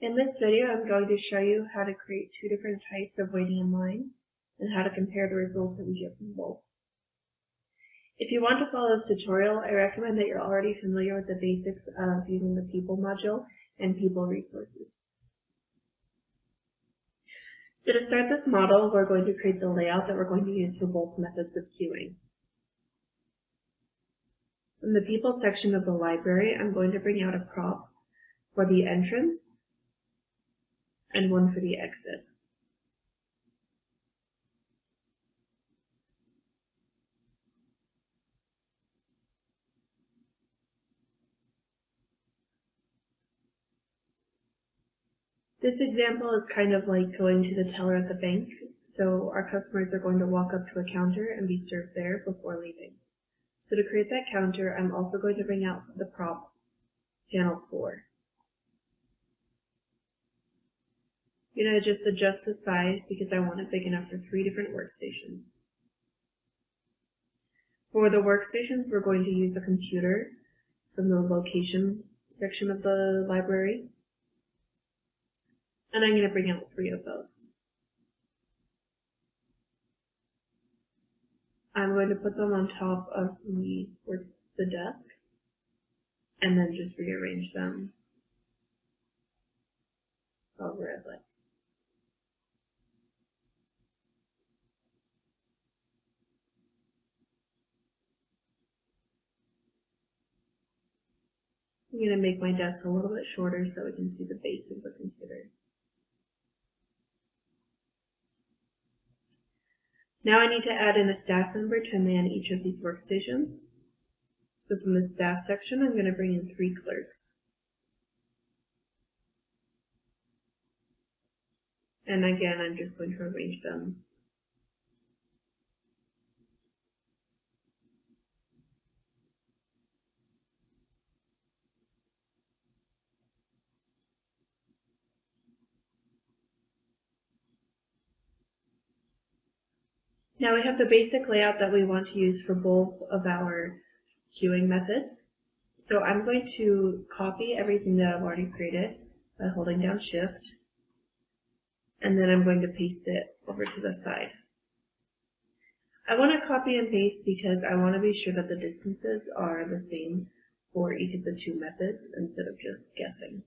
In this video, I'm going to show you how to create two different types of waiting in line and how to compare the results that we get from both. If you want to follow this tutorial, I recommend that you're already familiar with the basics of using the people module and people resources. So to start this model, we're going to create the layout that we're going to use for both methods of queuing. In the people section of the library, I'm going to bring out a prop for the entrance and one for the exit. This example is kind of like going to the teller at the bank, so our customers are going to walk up to a counter and be served there before leaving. So to create that counter, I'm also going to bring out the prop, panel 4. I'm going to just adjust the size because I want it big enough for 3 different workstations. For the workstations, we're going to use a computer from the location section of the library. And I'm going to bring out 3 of those. I'm going to put them on top of the desk and then just rearrange them however I'd like. I'm going to make my desk a little bit shorter so we can see the base of the computer. Now I need to add in a staff member to man each of these workstations. So from the staff section, I'm going to bring in 3 clerks. And again, I'm just going to arrange them. Now we have the basic layout that we want to use for both of our queuing methods. So I'm going to copy everything that I've already created by holding down Shift, and then I'm going to paste it over to the side. I want to copy and paste because I want to be sure that the distances are the same for each of the 2 methods instead of just guessing.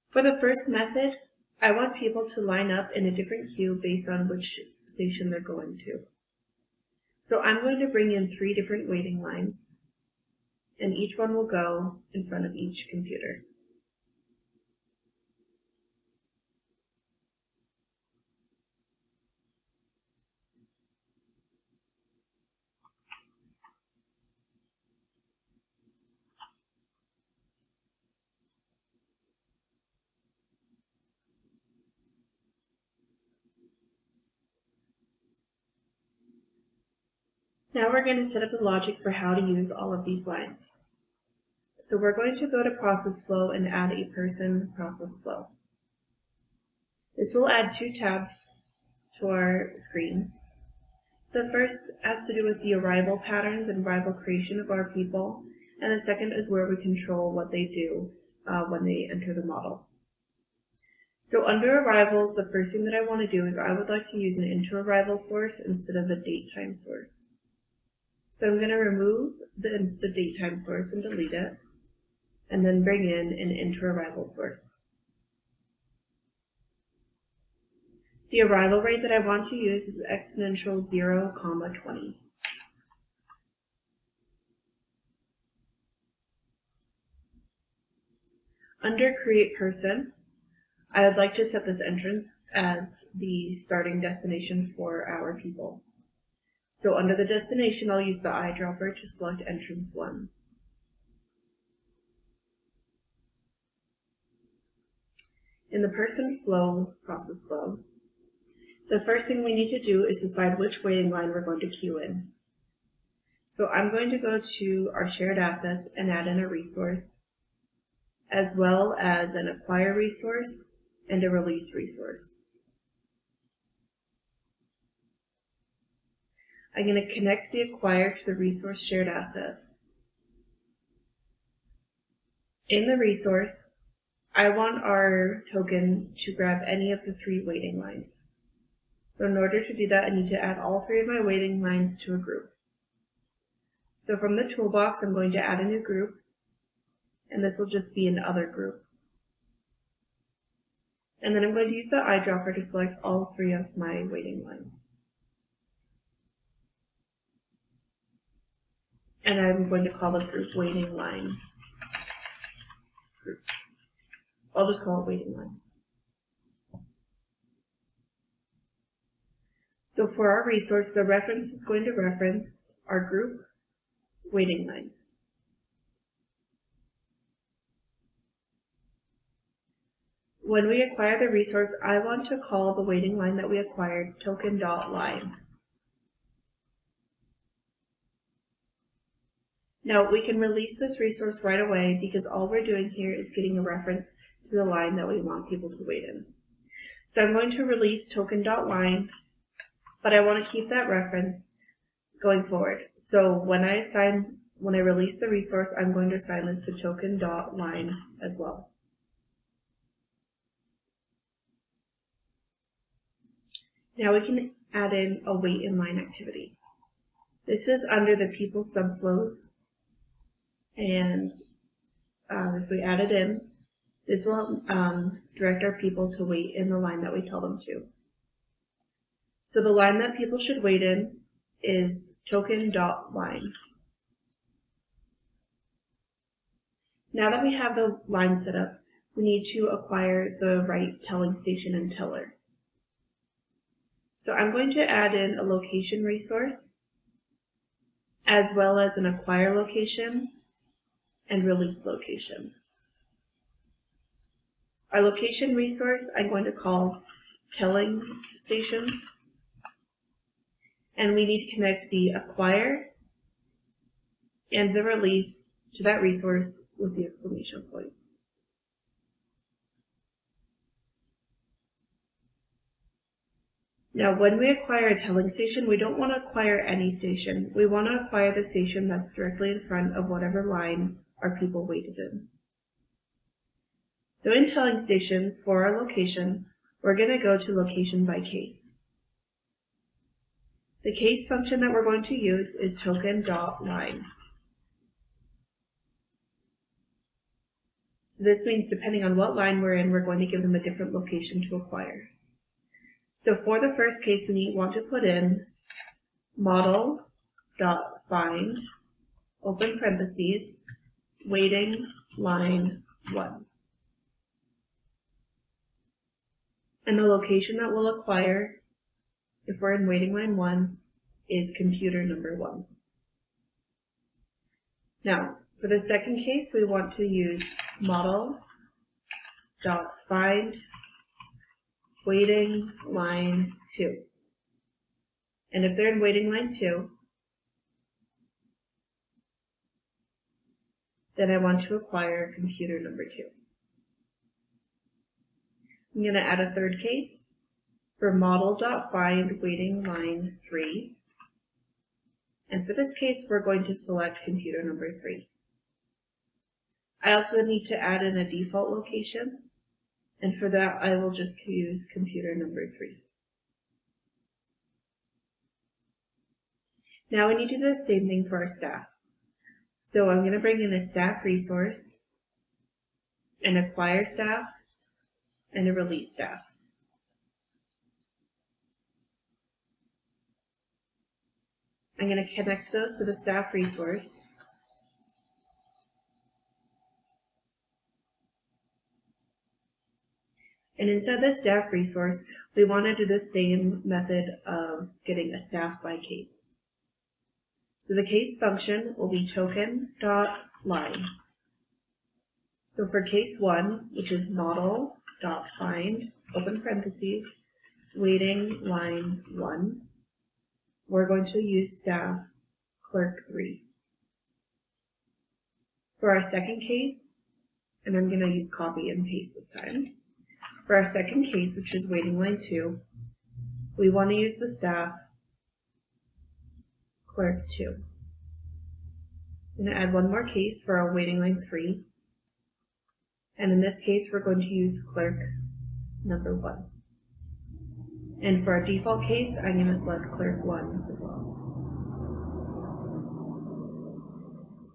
For the first method, I want people to line up in a different queue based on which station they're going to. So I'm going to bring in 3 different waiting lines, and each one will go in front of each computer. Now we're going to set up the logic for how to use all of these lines. So we're going to go to process flow and add a person process flow. This will add 2 tabs to our screen. The first has to do with the arrival patterns and arrival creation of our people, and the second is where we control what they do when they enter the model. So under arrivals, the first thing that I want to do is I would like to use an inter-arrival source instead of a date-time source. So I'm going to remove the date-time source and delete it, and then bring in an inter-arrival source. The arrival rate that I want to use is exponential 0,20. Under create person, I would like to set this entrance as the starting destination for our people. So under the destination, I'll use the eyedropper to select entrance 1. In the person flow, process flow, the first thing we need to do is decide which waiting line we're going to queue in. So I'm going to go to our shared assets and add in a resource, as well as an acquire resource and a release resource. I'm going to connect the acquire to the resource shared asset. In the resource, I want our token to grab any of the 3 waiting lines. So in order to do that, I need to add all 3 of my waiting lines to a group. So from the toolbox, I'm going to add a new group, and this will just be an other group. And then I'm going to use the eyedropper to select all 3 of my waiting lines. And I'm going to call this group waiting line group. I'll just call it waiting lines. So for our resource, the reference is going to reference our group waiting lines. When we acquire the resource, I want to call the waiting line that we acquired token.line. Now we can release this resource right away because all we're doing here is getting a reference to the line that we want people to wait in. So I'm going to release token.line, but I want to keep that reference going forward. So when I release the resource, I'm going to assign this to token.line as well. Now we can add in a wait in line activity. This is under the people subflows, and if we add it in, this will direct our people to wait in the line that we tell them to. So the line that people should wait in is token.line. Now that we have the line set up, we need to acquire the right telling station and teller. So I'm going to add in a location resource, as well as an acquire location and release location. Our location resource I'm going to call telling stations, and we need to connect the acquire and the release to that resource with the exclamation point. Now, when we acquire a telling station, we don't want to acquire any station. We want to acquire the station that's directly in front of whatever line our people waited in. So in telling stations, for our location, we're going to go to location by case. The case function that we're going to use is token.line. So this means depending on what line we're in, we're going to give them a different location to acquire. So for the first case, we want to put in model.find, open parentheses, waiting line 1. And the location that we'll acquire, if we're in waiting line 1, is computer number 1. Now, for the second case, we want to use model.find, waiting line 2. And if they're in waiting line 2, then I want to acquire computer number 2. I'm going to add a third case for model.find waiting line 3. And for this case, we're going to select computer number 3. I also need to add in a default location, and for that I will just use computer number 3. Now we need to do the same thing for our staff. So I'm going to bring in a staff resource, an acquire staff, and a release staff. I'm going to connect those to the staff resource. And inside the staff resource, we want to do the same method of getting a staff by case. So the case function will be token.line. So for case 1, which is model.find, open parentheses, waiting line 1, we're going to use staff clerk 3. For our second case, and I'm going to use copy and paste this time. For our second case, which is waiting line 2, we want to use the staff clerk 2. I'm going to add one more case for our waiting line 3. And in this case, we're going to use clerk number 1. And for our default case, I'm going to select clerk 1 as well.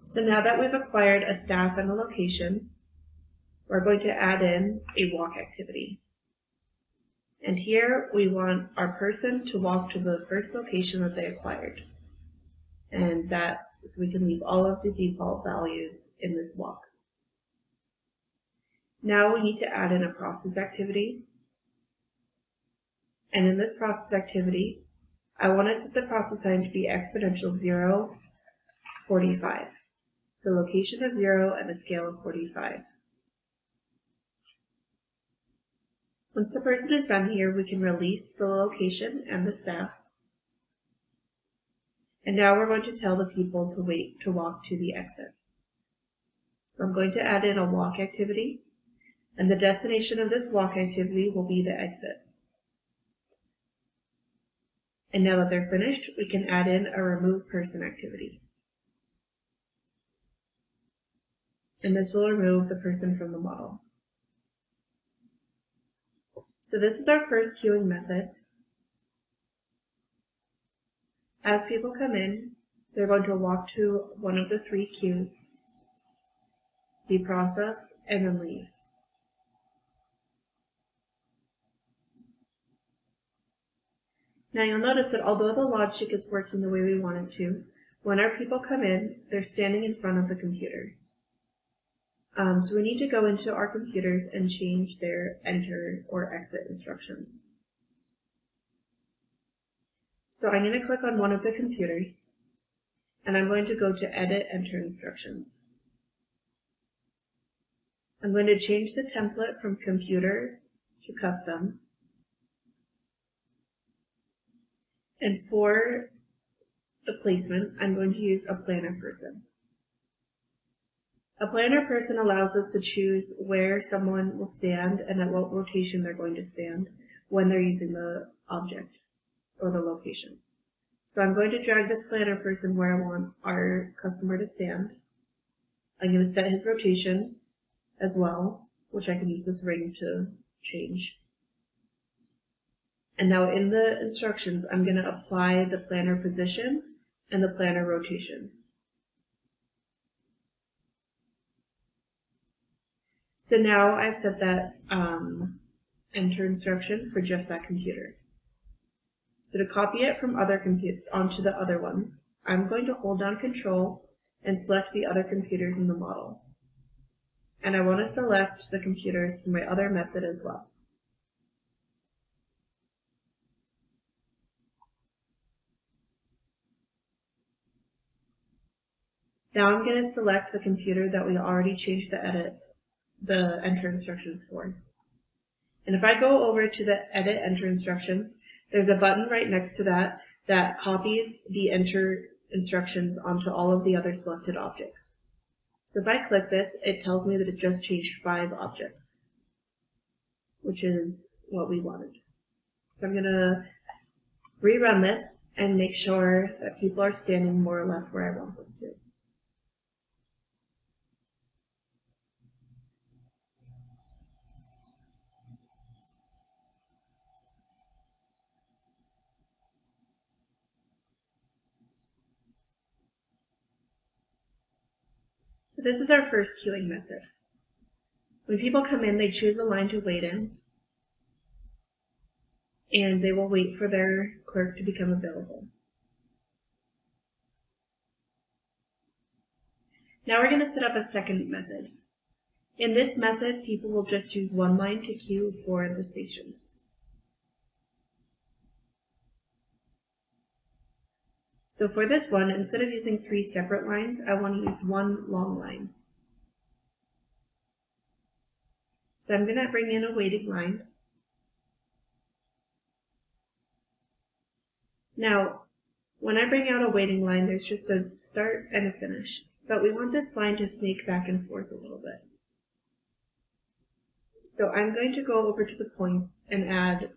So now that we've acquired a staff and a location, we're going to add in a walk activity. And here we want our person to walk to the first location that they acquired. And that, so we can leave all of the default values in this walk. Now we need to add in a process activity. And in this process activity, I want to set the process time to be exponential 0, 45. So location of 0 and a scale of 45. Once the person is done here, we can release the location and the staff. And now we're going to tell the people to wait to walk to the exit. So I'm going to add in a walk activity, and the destination of this walk activity will be the exit. And now that they're finished, we can add in a remove person activity. And this will remove the person from the model. So this is our first queuing method. As people come in, they're going to walk to one of the 3 queues, be processed, and then leave. Now you'll notice that although the logic is working the way we want it to, when our people come in, they're standing in front of the computer. So we need to go into our computers and change their enter or exit instructions. So I'm going to click on one of the computers, and I'm going to go to Edit Enter Instructions. I'm going to change the template from Computer to Custom. And for the placement, I'm going to use a planner person. A planner person allows us to choose where someone will stand and at what rotation they're going to stand when they're using the object or the location. So I'm going to drag this planner person where I want our customer to stand. I'm going to set his rotation as well, which I can use this ring to change. And now in the instructions, I'm going to apply the planner position and the planner rotation. So now I've set that enter instruction for just that computer. So to copy it from other onto the other ones, I'm going to hold down Control and select the other computers in the model. And I want to select the computers for my other method as well. Now I'm going to select the computer that we already changed the enter instructions for. And if I go over to the Edit Enter Instructions, there's a button right next to that that copies the enter instructions onto all of the other selected objects. So if I click this, it tells me that it just changed 5 objects, which is what we wanted. So I'm going to rerun this and make sure that people are standing more or less where I want them to. So this is our first queuing method. When people come in, they choose a line to wait in, and they will wait for their clerk to become available. Now we're going to set up a second method. In this method, people will just use one line to queue for the stations. So for this one, instead of using 3 separate lines, I want to use one long line. So I'm going to bring in a waiting line. Now, when I bring out a waiting line, there's just a start and a finish. But we want this line to snake back and forth a little bit. So I'm going to go over to the points and add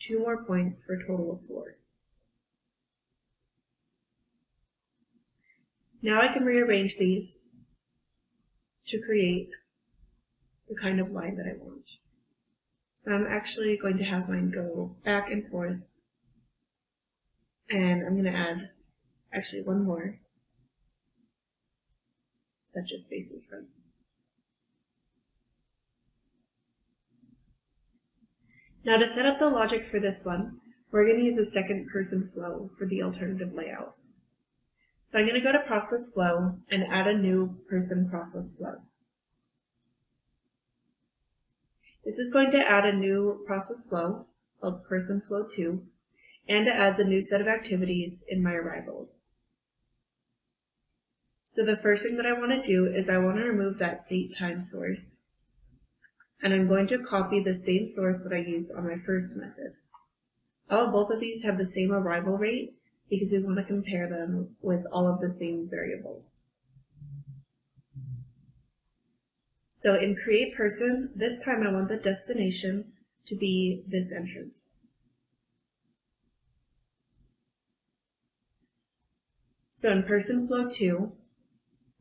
2 more points for a total of 4. Now I can rearrange these to create the kind of line that I want. So I'm actually going to have mine go back and forth, and I'm going to add actually one more that just faces front. Now to set up the logic for this one, we're going to use a second person flow for the alternative layout. So I'm going to go to process flow and add a new person process flow. This is going to add a new process flow called person flow 2, and it adds a new set of activities in my arrivals. So the first thing that I want to do is I want to remove that date time source. And I'm going to copy the same source that I used on my first method. Both of these have the same arrival rate because we want to compare them with all of the same variables. So in create person, this time I want the destination to be this entrance. So in person flow 2,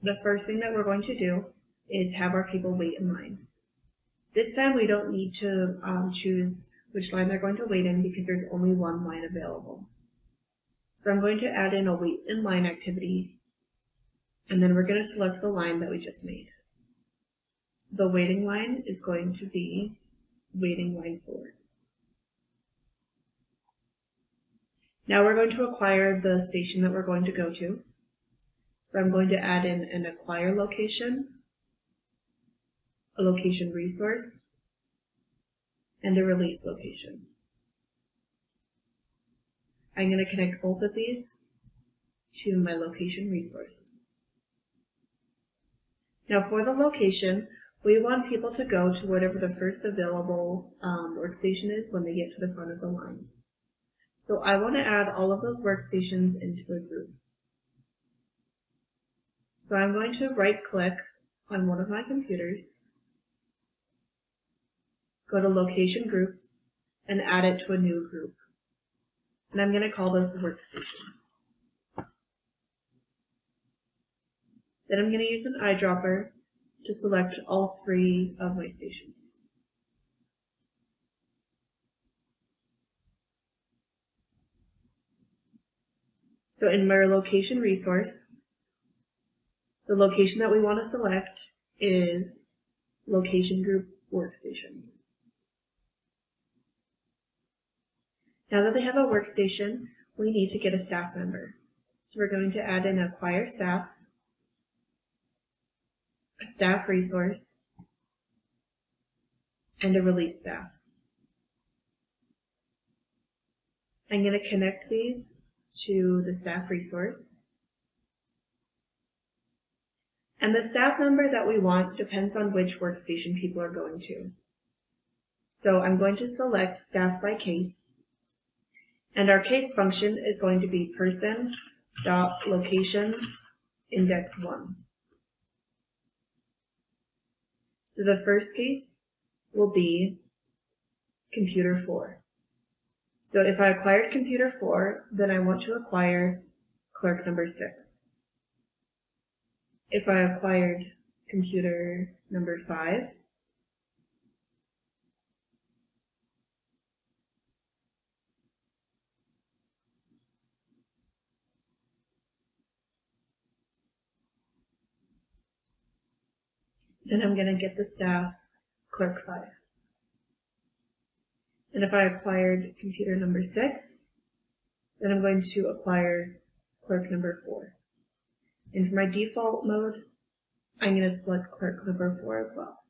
the first thing that we're going to do is have our people wait in line. This time we don't need to choose which line they're going to wait in because there's only one line available. So I'm going to add in a wait in line activity, and then we're going to select the line that we just made. So the waiting line is going to be waiting line 4. Now we're going to acquire the station that we're going to go to. So I'm going to add in an acquire location, a location resource, and a release location. I'm going to connect both of these to my location resource. Now for the location, we want people to go to whatever the first available workstation is when they get to the front of the line. So I want to add all of those workstations into a group. So I'm going to right-click on one of my computers, go to Location Groups, and add it to a new group. And I'm going to call those workstations. Then I'm going to use an eyedropper to select all 3 of my stations. So in my location resource, the location that we want to select is location group workstations. Now that they have a workstation, we need to get a staff member. So we're going to add in acquire staff, a staff resource, and a release staff. I'm going to connect these to the staff resource. And the staff member that we want depends on which workstation people are going to. So I'm going to select staff by case. And our case function is going to be person.locations index 1. So the first case will be computer 4. So if I acquired computer 4, then I want to acquire clerk number 6. If I acquired computer number 5, then I'm going to get the staff clerk 5. And if I acquired computer number 6, then I'm going to acquire clerk number 4. And for my default mode, I'm going to select clerk number 4 as well.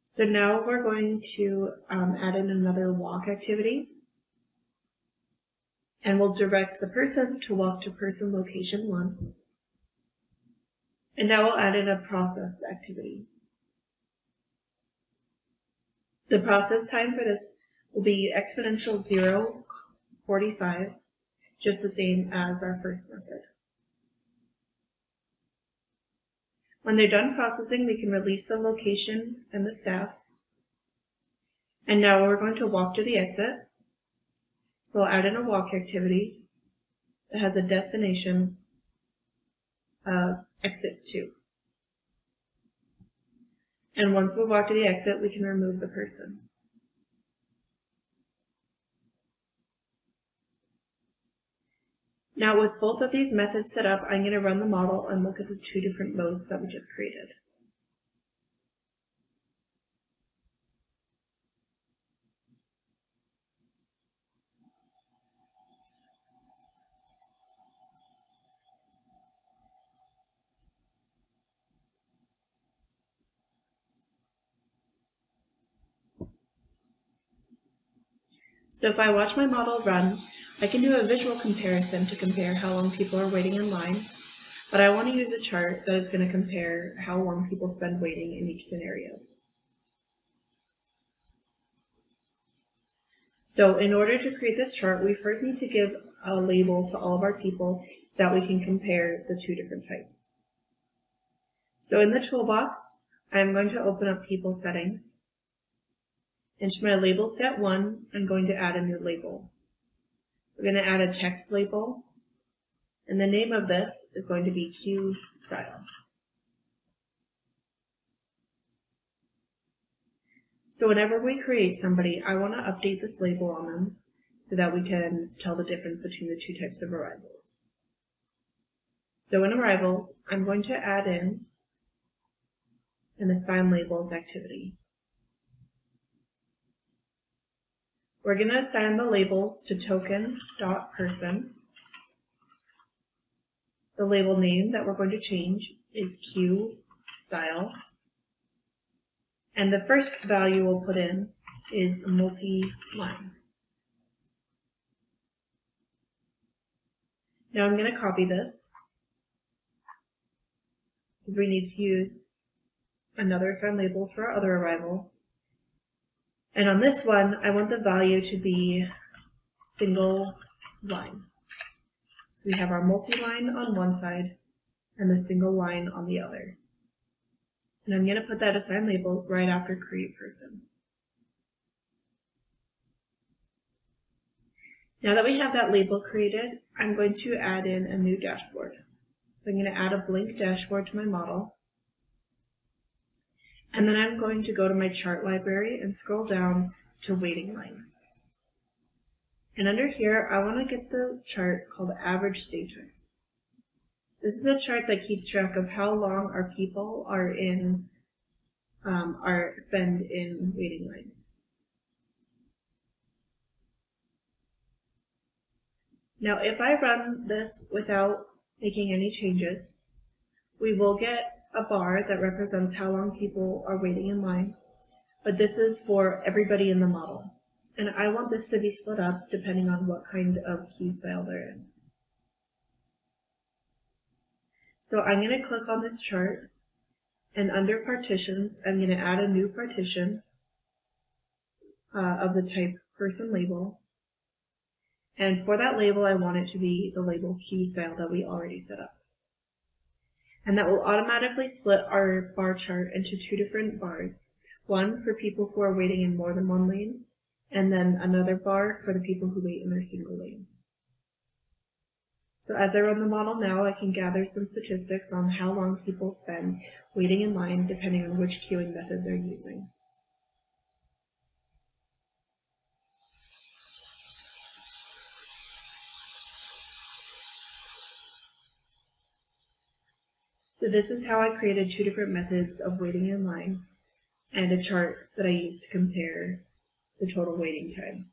So now we're going to add in another walk activity. And we'll direct the person to walk to person location 1. And now we'll add in a process activity. The process time for this will be exponential 0.45, just the same as our first method. When they're done processing, we can release the location and the staff. And now we're going to walk to the exit. So I'll add in a walk activity that has a destination of exit 2. And once we walk to the exit, we can remove the person. Now with both of these methods set up, I'm going to run the model and look at the two different modes that we just created. So if I watch my model run, I can do a visual comparison to compare how long people are waiting in line, but I want to use a chart that is going to compare how long people spend waiting in each scenario. So in order to create this chart, we first need to give a label to all of our people so that we can compare the two different types. So in the toolbox, I'm going to open up People Settings. And to my label set 1, I'm going to add a new label. We're going to add a text label, and the name of this is going to be Queue Style. So whenever we create somebody, I want to update this label on them so that we can tell the difference between the two types of arrivals. So in arrivals, I'm going to add in an assign labels activity. We're going to assign the labels to token.person. The label name that we're going to change is Queue Style. And the first value we'll put in is multi-line. Now I'm going to copy this because we need to use another assign labels for our other arrival. And on this one, I want the value to be single line. So we have our multi-line on one side and the single line on the other. And I'm going to put that assign labels right after create person. Now that we have that label created, I'm going to add in a new dashboard. So I'm going to add a blank dashboard to my model. And then I'm going to go to my chart library and scroll down to waiting line. And under here, I want to get the chart called average stay time. This is a chart that keeps track of how long our people are spend in waiting lines. Now, if I run this without making any changes, we will get a bar that represents how long people are waiting in line, but this is for everybody in the model. And I want this to be split up depending on what kind of queue style they're in. So I'm going to click on this chart, and under partitions, I'm going to add a new partition of the type person label. And for that label, I want it to be the label queue style that we already set up. And that will automatically split our bar chart into two different bars. One for people who are waiting in more than one lane, and then another bar for the people who wait in their single lane. So as I run the model now, I can gather some statistics on how long people spend waiting in line depending on which queuing method they're using. So this is how I created two different methods of waiting in line and a chart that I used to compare the total waiting time.